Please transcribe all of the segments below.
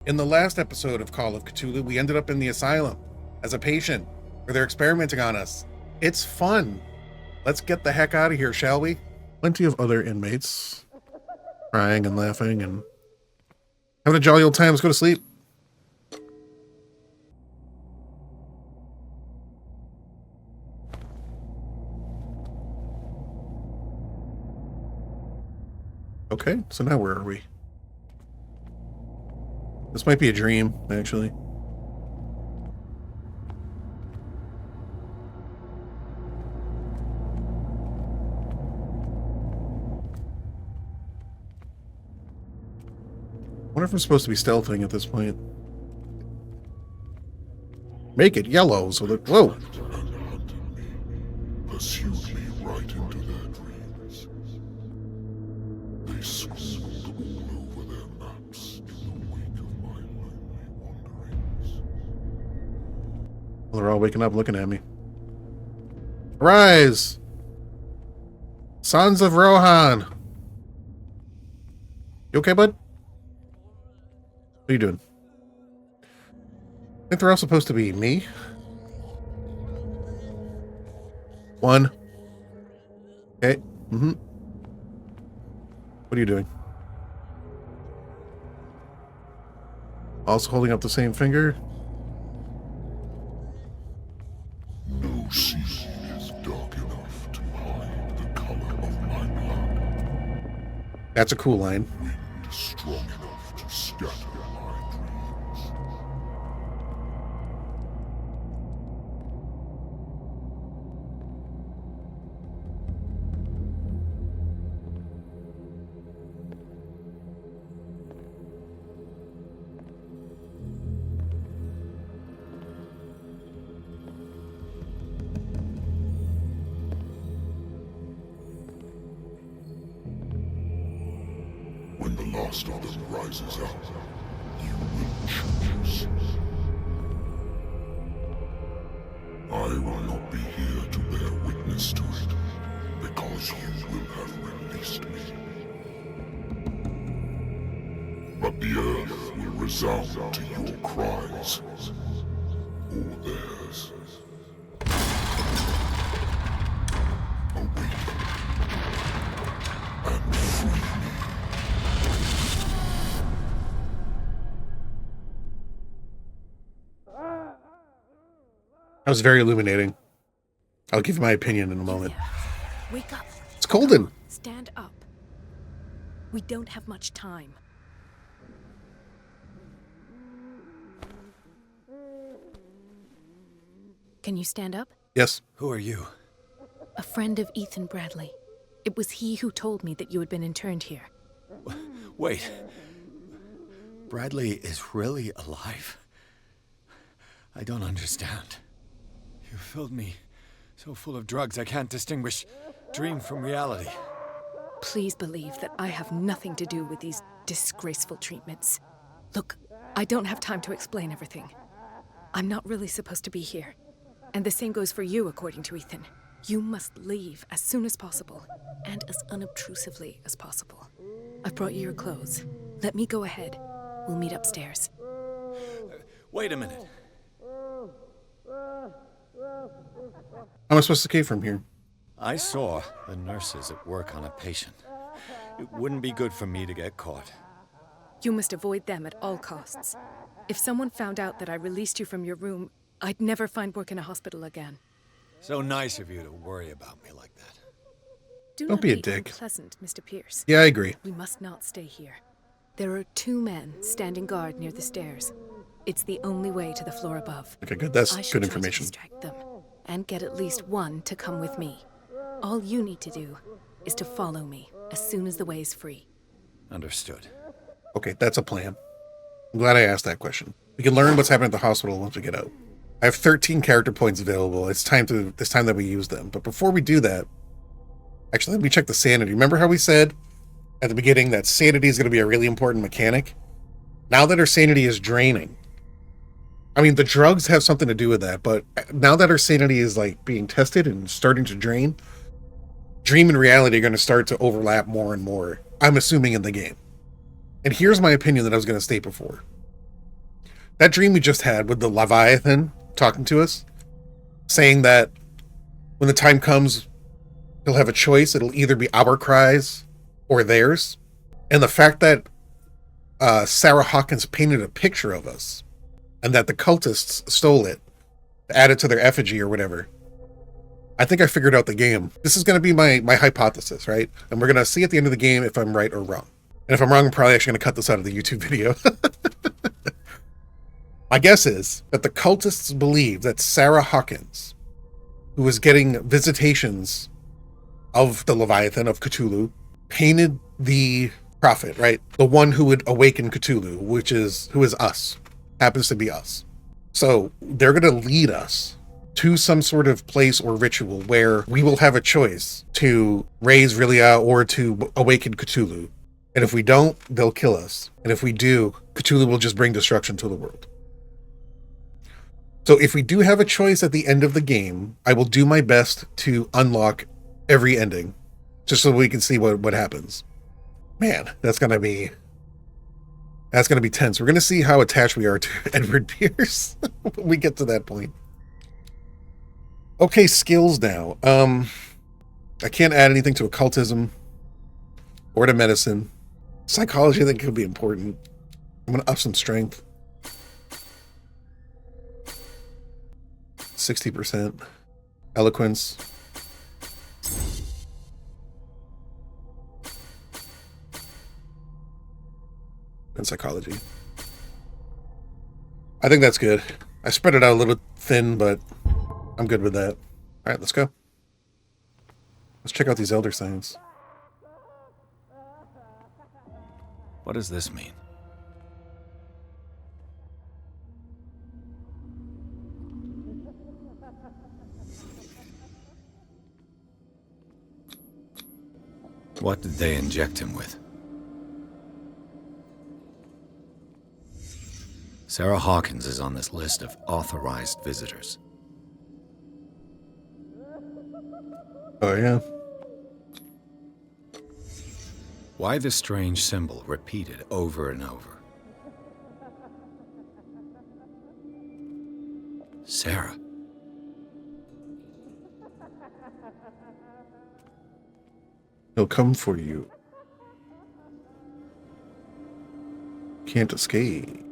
In the last episode of Call of Cthulhu, we ended up in the asylum as a patient where they're experimenting on us. It's fun. Let's get the heck out of here, shall we? Plenty of other inmates crying and laughing and having a jolly old time. Let's go to sleep. Okay, so now where are we? This might be a dream, actually. I wonder if I'm supposed to be stealthing at this point. Make it yellow so that... Whoa! Pursued me right into their dreams. They scribbled all over their maps in the wake of my lonely wanderings. Well, they're all waking up looking at me. Arise! Sons of Rohan! You okay, bud? What are you doing? I think they're all supposed to be me. One. Okay. Mm-hmm. What are you doing? Also holding up the same finger. No sea is dark enough to hide the color of my blood. That's a cool line. Wind strong enough to scatter my dreams. When the last of them rises up, you will choose. I will not be here to bear witness to it, because you will have released me. But the earth will resound to your cries, or theirs. Awaken and free me. That was very illuminating. I'll give you my opinion in a moment. Wake up. It's Colden. Stand up. We don't have much time. Can you stand up? Yes. Who are you? A friend of Ethan Bradley. It was he who told me that you had been interned here. Wait. Bradley is really alive? I don't understand. You filled me so full of drugs I can't distinguish dream from reality. Please believe that I have nothing to do with these disgraceful treatments. Look, I don't have time to explain everything. I'm not really supposed to be here. And the same goes for you, according to Ethan. You must leave as soon as possible, and as unobtrusively as possible. I've brought you your clothes. Let me go ahead. We'll meet upstairs. Wait a minute. How am I supposed to escape from here? I saw the nurses at work on a patient. It wouldn't be good for me to get caught. You must avoid them at all costs. If someone found out that I released you from your room, I'd never find work in a hospital again. So nice of you to worry about me like that. Do Don't not be a be dick. unpleasant, Mr. Pierce. Yeah, I agree. We must not stay here. There are 2 men standing guard near the stairs. It's the only way to the floor above. Okay, good. That's I should good try to information. distract them, and get at least one to come with me. All you need to do is to follow me as soon as the way is free. Understood. Okay, that's a plan. I'm glad I asked that question. We can learn what's happening at the hospital once we get out. I have 13 character points available. It's time that we use them. But before we do that, actually, let me check the sanity. Remember how we said at the beginning that sanity is going to be a really important mechanic? Now that our sanity is draining, I mean, the drugs have something to do with that, but now that our sanity is like being tested and starting to drain, dream and reality are going to start to overlap more and more, I'm assuming, in the game. And here's my opinion that I was going to state before. That dream we just had with the Leviathan talking to us, saying that when the time comes, he'll have a choice. It'll either be our cries or theirs. And the fact that Sarah Hawkins painted a picture of us and that the cultists stole it, added to their effigy or whatever. I think I figured out the game. This is going to be my hypothesis, right? And we're going to see at the end of the game if I'm right or wrong. And if I'm wrong, I'm probably actually going to cut this out of the YouTube video. My guess is that the cultists believe that Sarah Hawkins, who was getting visitations of the Leviathan, of Cthulhu, painted the prophet, right? The one who would awaken Cthulhu, who is us, happens to be us. So they're going to lead us to some sort of place or ritual where we will have a choice to raise Rilia or to awaken Cthulhu. And if we don't, they'll kill us. And if we do, Cthulhu will just bring destruction to the world. So if we do have a choice at the end of the game, I will do my best to unlock every ending, just so we can see what happens. Man, that's gonna be tense. We're gonna see how attached we are to Edward Pierce when we get to that point. Okay, skills now. I can't add anything to occultism or to medicine. Psychology I think could be important. I'm gonna up some strength. 60%. Eloquence. And psychology. I think that's good. I spread it out a little thin, but I'm good with that. All right, let's go. Let's check out these elder signs. What does this mean? What did they inject him with? Sarah Hawkins is on this list of authorized visitors. Oh, yeah. Why the strange symbol repeated over and over? Sarah. He'll come for you. Can't escape.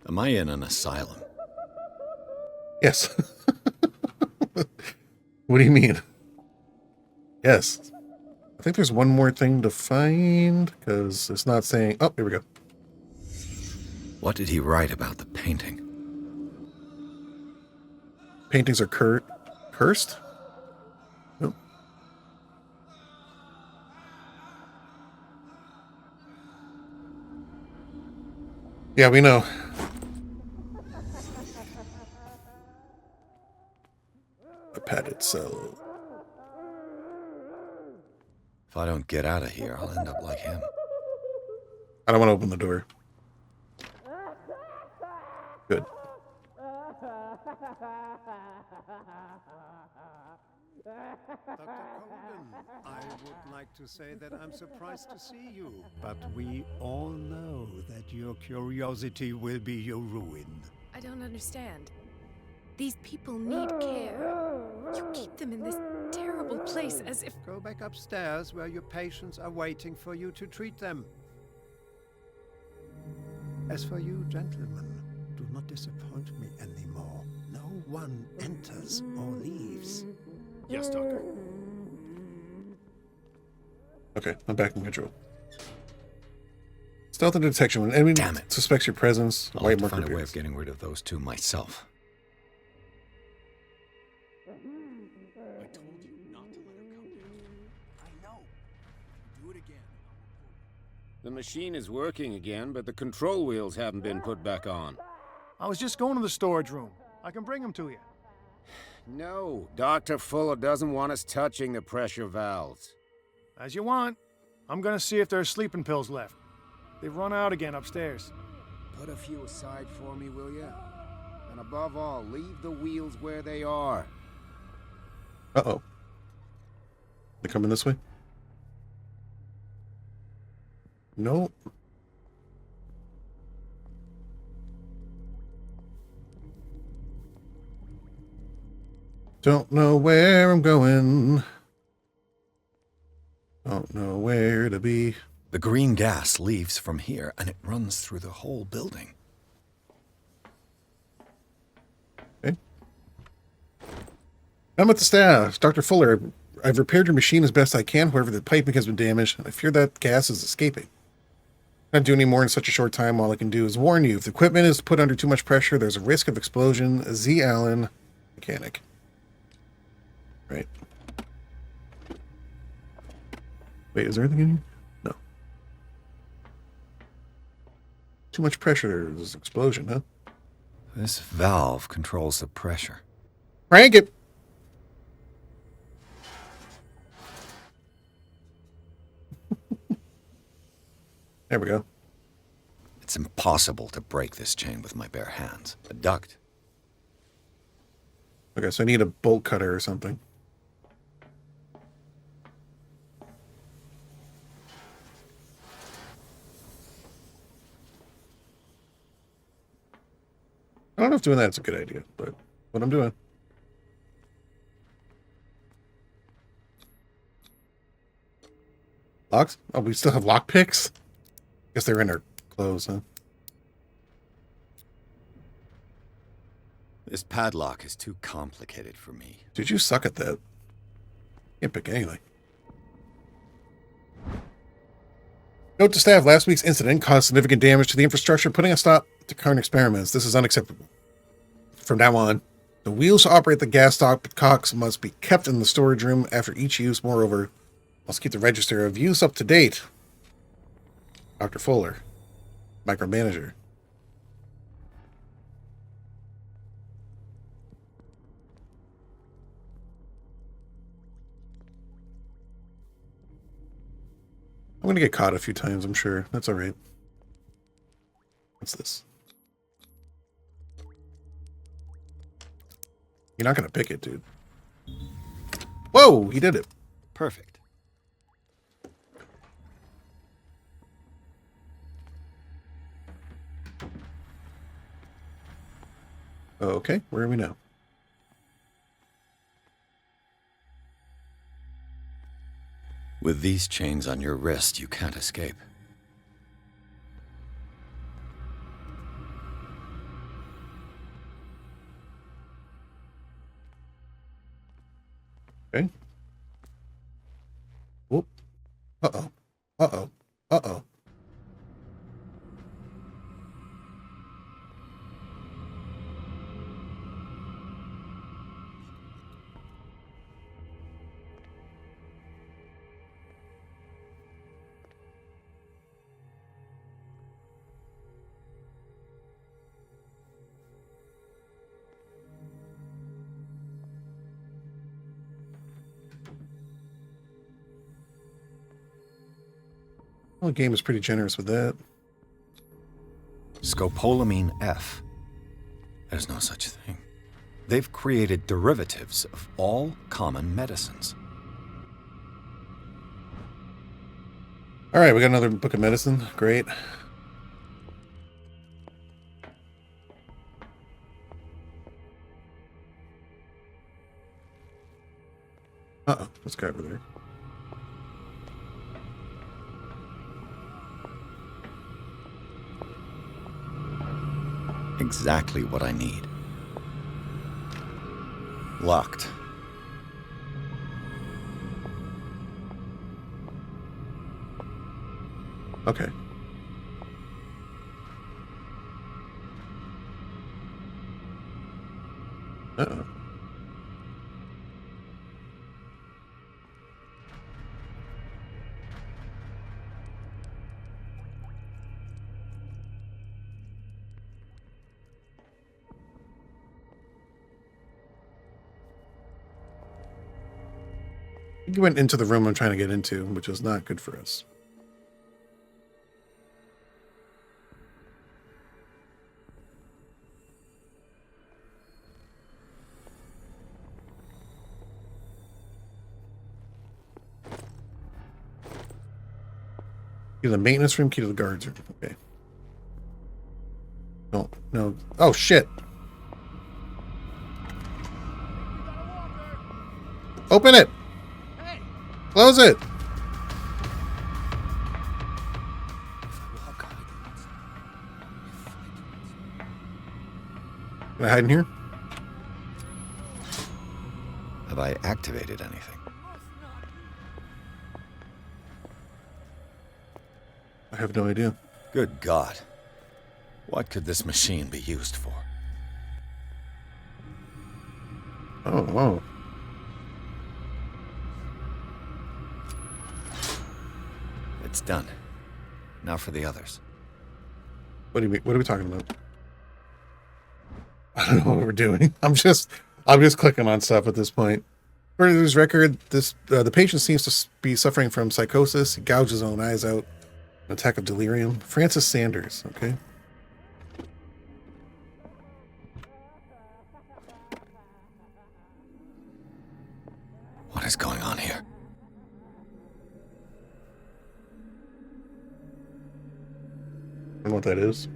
Am I in an asylum? Yes. What do you mean? Yes. I think there's one more thing to find, because it's not saying... Oh, here we go. What did he write about the painting? Paintings are cursed? Nope. Yeah, we know. A padded cell. If I don't get out of here, I'll end up like him. I don't want to open the door. Good. Dr. Colgan, I would like to say that I'm surprised to see you, but we all know that your curiosity will be your ruin. I don't understand. These people need care. You keep them in this terrible place as if... Go back upstairs where your patients are waiting for you to treat them. As for you, gentlemen, do not disappoint me anymore. No one enters or leaves. Yes, Doctor. Okay, I'm back in control. Stealth and detection. When enemy Damn it. suspects your presence, I'll white have to marker find a way appears. of getting rid of those two myself. I told you not to let her come here. I know. Do it again. The machine is working again, but the control wheels haven't been put back on. I was just going to the storage room. I can bring them to you. No, Dr. Fuller doesn't want us touching the pressure valves. As you want. I'm gonna see if there's sleeping pills left. They've run out again upstairs. Put a few aside for me, will you? And above all, leave the wheels where they are. Uh-oh. They coming this way? No. Don't know where I'm going. Don't know where to be. The green gas leaves from here, and it runs through the whole building. Okay. I'm at the staff. Dr. Fuller, I've repaired your machine as best I can. However, the piping has been damaged, and I fear that gas is escaping. I can't do any more in such a short time. All I can do is warn you. If the equipment is put under too much pressure, there's a risk of explosion. Z. Allen, mechanic. Right. Wait, is there anything in here? No. Too much pressure. There's an explosion, huh? This valve controls the pressure. Crank it! There we go. It's impossible to break this chain with my bare hands. A duct. Okay, so I need a bolt cutter or something. I don't know if doing that's a good idea, but what I'm doing. Locks? Oh, we still have lock picks? Guess they're in our clothes, huh? This padlock is too complicated for me. Dude, you suck at that. Can't pick anything. Note to staff, last week's incident caused significant damage to the infrastructure, putting a stop to current experiments. This is unacceptable. From now on, the wheels to operate the gas stopcocks must be kept in the storage room after each use. Moreover, must keep the register of use up to date. Dr. Fuller, micromanager. I'm going to get caught a few times, I'm sure. That's all right. What's this? You're not going to pick it, dude. Whoa, he did it. Perfect. Okay, where are we now? With these chains on your wrist, you can't escape. Okay. Whoop. Uh-oh. Uh-oh. Uh-oh. Well, the game is pretty generous with that. Scopolamine F. There's no such thing. They've created derivatives of all common medicines. All right, we got another book of medicine. Great. Uh-oh, this guy over there. Exactly what I need. Locked. Okay. Uh-oh. He went into the room I'm trying to get into, which is not good for us. Key to the maintenance room, key to the guards room. Okay. No, no. Oh, shit. Open it! Close it! Can I hide in here? Have I activated anything? I have no idea. Good God. What could this machine be used for? Oh. It's done. Now for the others. What do you mean? What are we talking about? I don't know what we're doing. I'm just clicking on stuff at this point. According to his record, the patient seems to be suffering from psychosis. He gouged his own eyes out. An attack of delirium. Francis Sanders. Okay. What is going on here? I don't know what that is.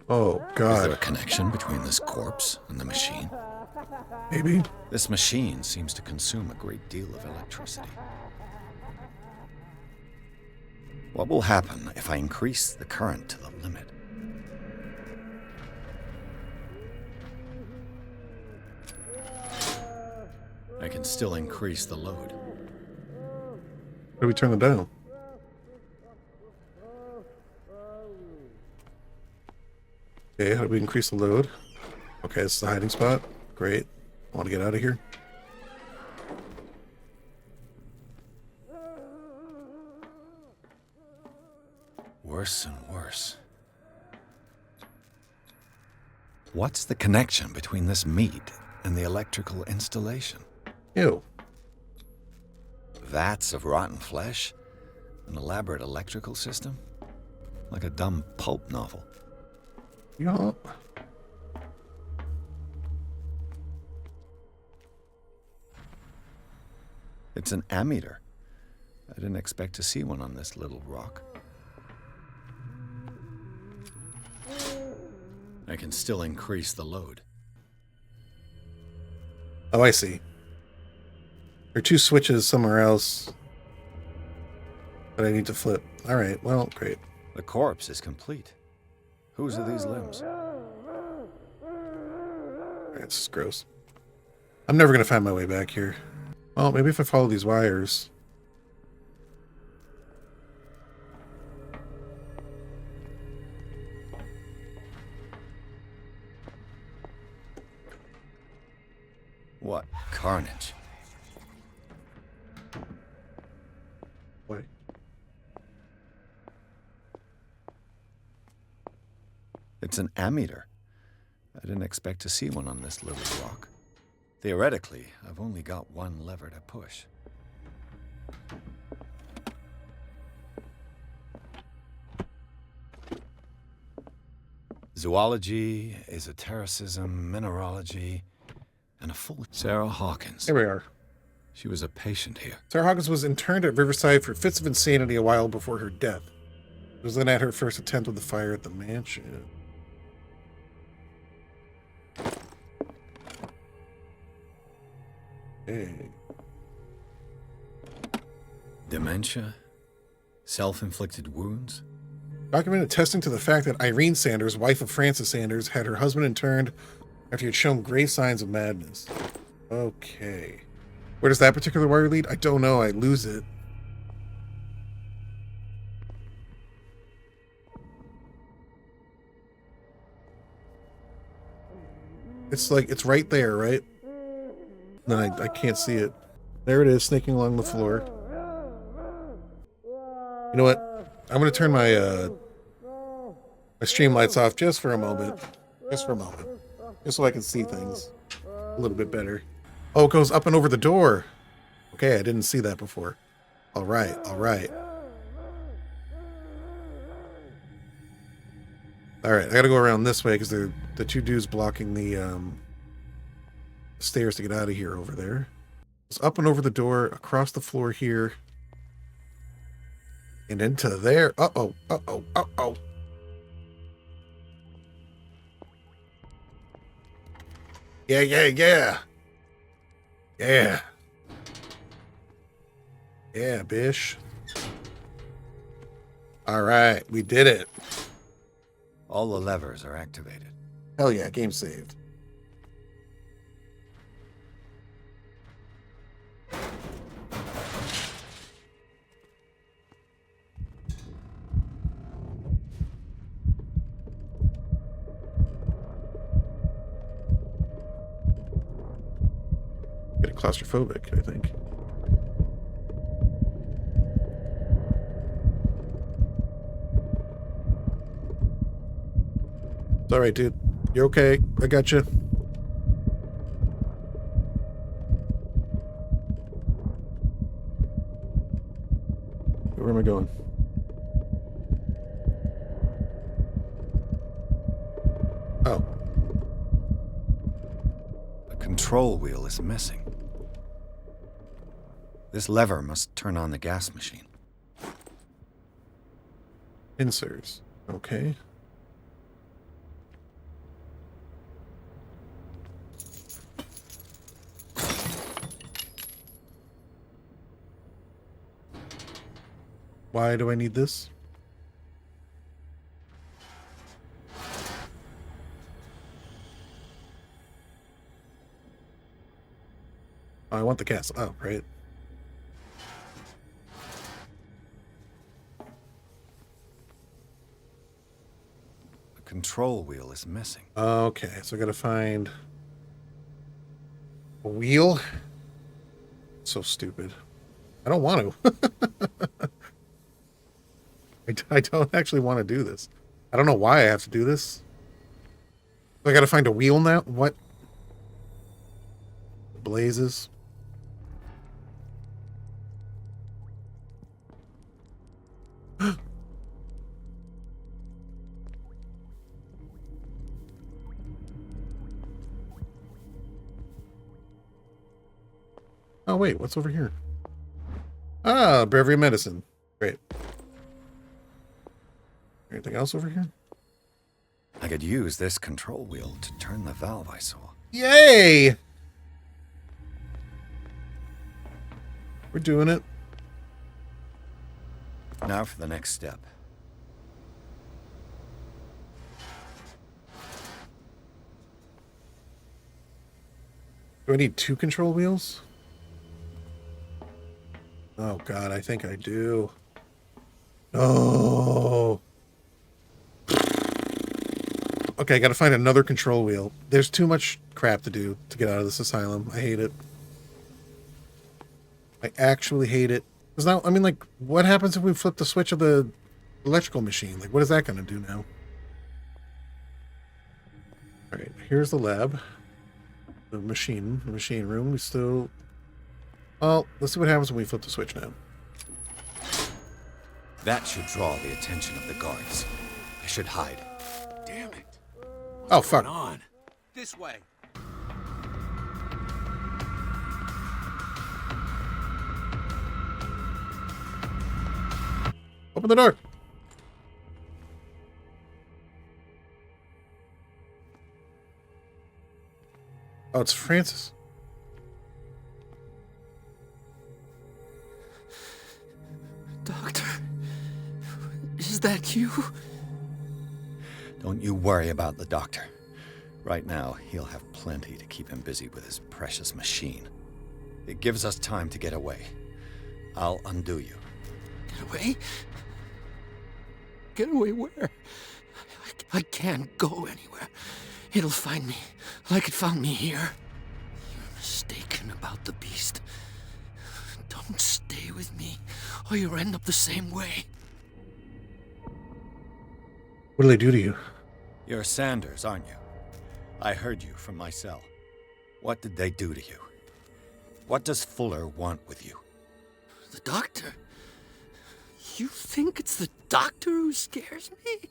Oh, God. Is there a connection between this corpse and the machine? Maybe. This machine seems to consume a great deal of electricity. What will happen if I increase the current to the limit? I can still increase the load. How do we turn it down? Okay, how do we increase the load? Okay, it's the hiding spot. Great. I want to get out of here. Worse and worse. What's the connection between this meat and the electrical installation? Ew. Vats of rotten flesh? An elaborate electrical system? Like a dumb pulp novel. Yeah. It's an ammeter. I didn't expect to see one on this little rock. I can still increase the load. Oh, I see. There are two switches somewhere else that I need to flip. All right, well, great. The corpse is complete. Whose are these limbs? That's gross. I'm never going to find my way back here. Well, maybe if I follow these wires. What carnage? Wait. It's an ammeter. I didn't expect to see one on this little rock. Theoretically, I've only got one lever to push. Zoology, esotericism, mineralogy, and a full Sarah Hawkins. Here we are. She was a patient here. Sarah Hawkins was interned at Riverside for fits of insanity a while before her death. It was then at her first attempt with the fire at the mansion. Hey. Dementia? Self-inflicted wounds? Documented attesting to the fact that Irene Sanders, wife of Francis Sanders, had her husband interned after he had shown grave signs of madness. Okay. Where does that particular wire lead? I don't know. I lose it. It's like, it's right there, right? No, I can't see it. There it is, snaking along the floor. You know what? I'm going to turn my my stream lights off just for a moment. Just for a moment. Just so I can see things a little bit better. Oh, it goes up and over the door. Okay, I didn't see that before. All right, all right. All right, I got to go around this way because they're the two dudes blocking the stairs to get out of here over there. It's up and over the door, across the floor here, and into there. Uh-oh, uh-oh, uh-oh. Yeah, yeah, yeah. Yeah. Yeah, bish. All right, we did it. All the levers are activated. Hell yeah, game saved. Get claustrophobic, I think. It's all right, dude. You're okay. I got you. Where am I going? Oh. The control wheel is missing. This lever must turn on the gas machine. Inserts. Okay. Why do I need this? I want the gas. Oh, right. The control wheel is missing. Okay, so I gotta find a wheel. So stupid. I don't want to. I don't actually want to do this. I don't know why I have to do this. So I gotta find a wheel now? What? Blazes. Oh, wait, what's over here? Ah, Breviary medicine. Great. Anything else over here? I could use this control wheel to turn the valve I saw. Yay! We're doing it. Now for the next step. Do I need 2 control wheels? Oh god, I think I do. No. Okay, I gotta find another control wheel. There's too much crap to do to get out of this asylum. I hate it. I actually hate it. Because now, I mean, like, what happens if we flip the switch of the electrical machine? Like, what is that gonna do now? Alright, here's the lab. The machine room. We still... Well, let's see what happens when we flip the switch now. That should draw the attention of the guards. I should hide. Damn it. Oh, fuck. Come on. This way. Open the door. Oh, it's Francis. Doctor, is that you? Don't you worry about the doctor. Right now, he'll have plenty to keep him busy with his precious machine. It gives us time to get away. I'll undo you. Get away? Get away where? I can't go anywhere. It'll find me, like it found me here. You're mistaken about the beast. Don't stay with me, or you'll end up the same way. What do they do to you? You're Sanders, aren't you? I heard you from my cell. What did they do to you? What does Fuller want with you? The doctor? You think it's the doctor who scares me?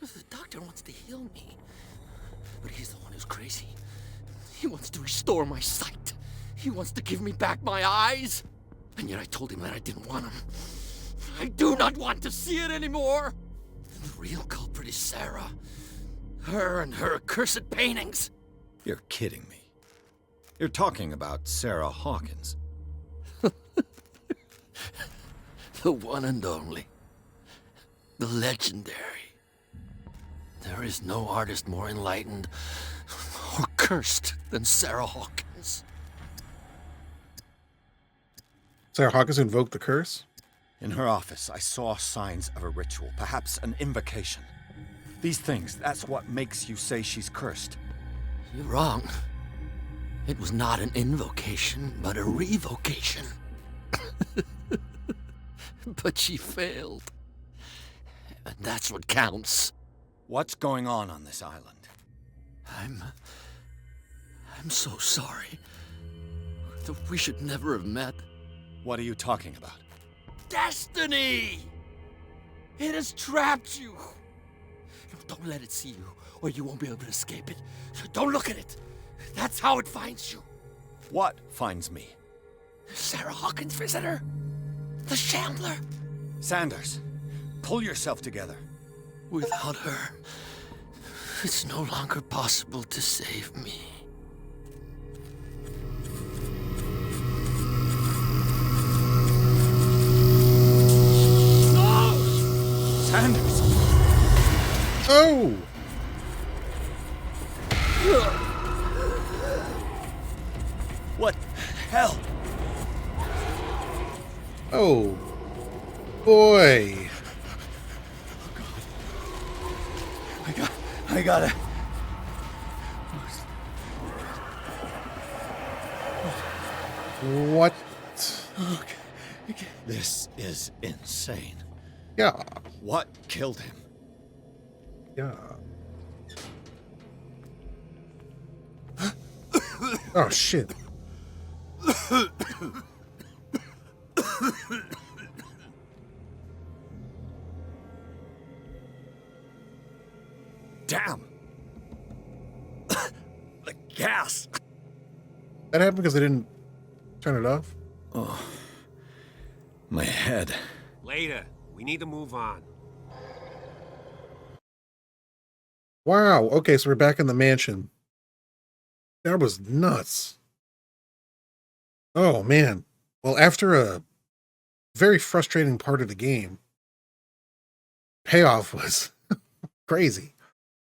The doctor wants to heal me. But he's the one who's crazy. He wants to restore my sight. He wants to give me back my eyes. And yet I told him that I didn't want him. I do not want to see it anymore. The real culprit is Sarah. Her and her accursed paintings. You're kidding me. You're talking about Sarah Hawkins. The one and only. The legendary. There is no artist more enlightened or cursed than Sarah Hawkins. Sarah Hawkins invoked the curse? In her office, I saw signs of a ritual, perhaps an invocation. These things, that's what makes you say she's cursed. You're wrong. It was not an invocation, but a revocation. But she failed. And that's what counts. What's going on this island? I'm so sorry. We should never have met. What are you talking about? Destiny! It has trapped you. No, don't let it see you, or you won't be able to escape it. Don't look at it. That's how it finds you. What finds me? Sarah Hawkins' visitor. The Shambler. Sanders, pull yourself together. Without her, it's no longer possible to save me. Sanders! Oh! What hell? Oh. Boy. I gotta... What? Okay. This is insane. Yeah. What killed him? Yeah. Oh, shit. Damn! The gas! That happened because they didn't turn it off? Oh. My head. Later. We need to move on. Wow. Okay, so we're back in the mansion. That was nuts. Oh, man. Well, after a very frustrating part of the game, payoff was crazy.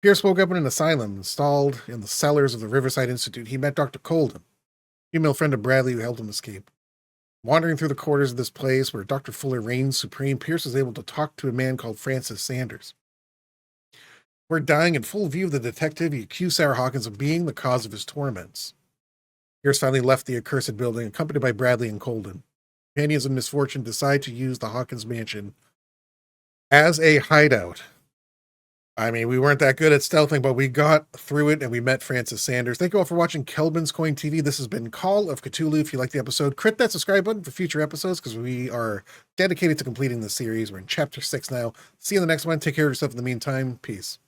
Pierce woke up in an asylum installed in the cellars of the Riverside Institute. He met Dr. Colden, female friend of Bradley who helped him escape. Wandering through the corridors of this place where Dr. Fuller reigns supreme, Pierce is able to talk to a man called Francis Sanders. We're dying in full view of the detective. He accused Sarah Hawkins of being the cause of his torments. Pierce finally left the accursed building, accompanied by Bradley and Colden. Companions of misfortune decide to use the Hawkins mansion as a hideout. I mean, we weren't that good at stealthing, but we got through it and we met Francis Sanders. Thank you all for watching Kelvin's Coin TV. This has been Call of Cthulhu. If you liked the episode, crit that subscribe button for future episodes because we are dedicated to completing the series. We're in chapter 6 now. See you in the next one. Take care of yourself in the meantime. Peace.